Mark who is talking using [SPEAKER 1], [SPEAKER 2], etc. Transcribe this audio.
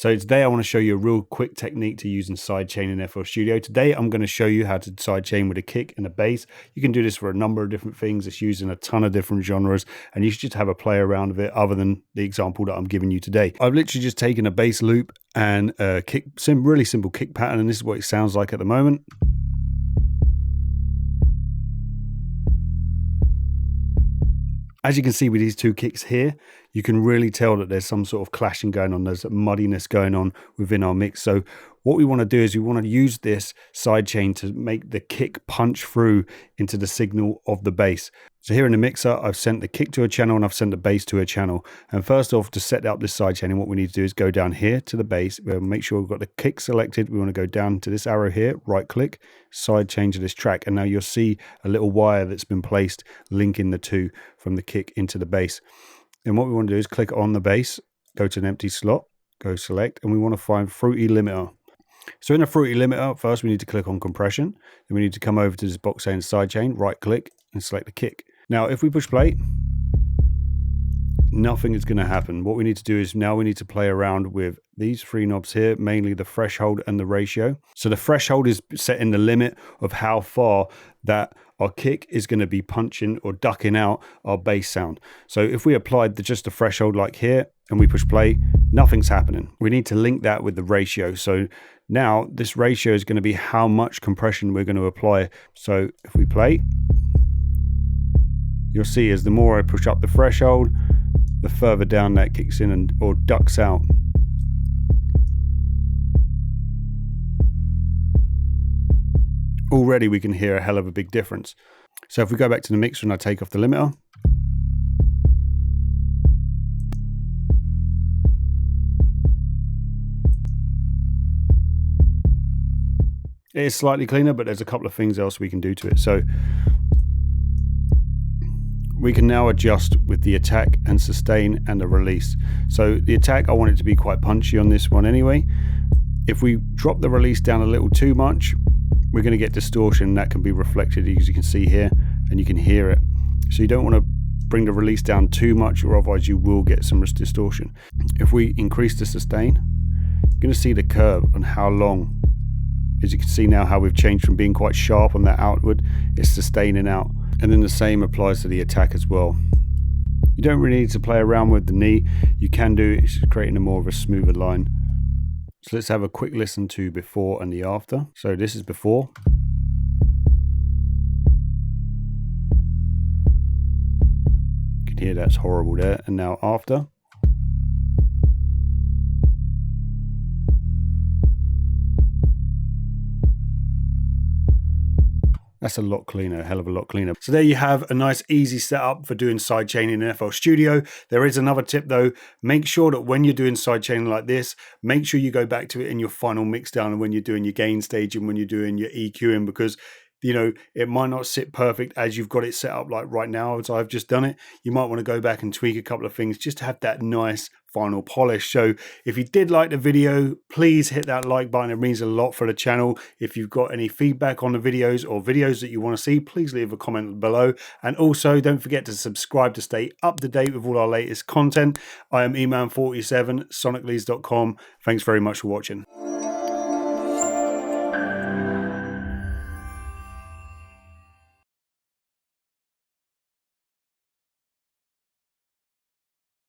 [SPEAKER 1] So today I want to show you a real quick technique to use in sidechain in FL Studio. Today I'm going to show you how to sidechain with a kick and a bass. You can do this for a number of different things. It's used in a ton of different genres, and you should just have a play around with it other than the example that I'm giving you today. I've literally just taken a bass loop and a kick, really simple kick pattern, and this is what it sounds like at the moment. As you can see with these two kicks here, you can really tell that there's some sort of clashing going on. There's a muddiness going on within our mix. So what we want to do is we want to use this sidechain to make the kick punch through into the signal of the bass. So here in the mixer, I've sent the kick to a channel and I've sent the bass to a channel. And first off, to set up this sidechaining, what we need to do is go down here to the bass. We'll make sure we've got the kick selected. We want to go down to this arrow here, right click, sidechain to this track. And now you'll see a little wire that's been placed linking the two from the kick into the bass. And what we want to do is click on the bass, go to an empty slot, go select, and we want to find Fruity Limiter. So in a Fruity Limiter, first we need to click on compression. Then we need to come over to this box saying sidechain, right click, and select the kick. Now, if we push play, nothing is going to happen. What we need to do is now we need to play around with these three knobs here, mainly the threshold and the ratio. So the threshold is setting the limit of how far that our kick is going to be punching or ducking out our bass sound. So if we applied just the threshold like here and we push play, nothing's happening. We need to link that with the ratio. So now this ratio is going to be how much compression we're going to apply. So if we play, you'll see as the more I push up the threshold, the further down that kicks in or ducks out. Already we can hear a hell of a big difference. So if we go back to the mixer and I take off the limiter, it is slightly cleaner, but there's a couple of things else we can do to it. So we can now adjust with the attack and sustain and the release. So the attack, I want it to be quite punchy on this one anyway. If we drop the release down a little too much, we're going to get distortion that can be reflected, as you can see here, and you can hear it. So you don't want to bring the release down too much, or otherwise you will get some distortion. If we increase the sustain, you're going to see the curve on how long. As you can see now how we've changed from being quite sharp on that outward, it's sustaining out. And then the same applies to the attack as well. You don't really need to play around with the knee. You can do it, it's just creating a more of a smoother line. So let's have a quick listen to before and the after. So this is before. You can hear that's horrible there. And now after. That's a lot cleaner, a hell of a lot cleaner. So there you have a nice easy setup for doing sidechaining in FL Studio. There is another tip though. Make sure that when you're doing sidechaining like this, make sure you go back to it in your final mixdown and when you're doing your gain stage and when you're doing your EQing, because it might not sit perfect as you've got it set up like right now as I've just done it. You might want to go back and tweak a couple of things just to have that nice final polish. So if you did like the video, please hit that like button. It means a lot for the channel. If you've got any feedback on the videos or videos that you want to see, please leave a comment below. And also don't forget to subscribe to stay up to date with all our latest content. I am eman47, sonicallys.com. Thanks very much for watching.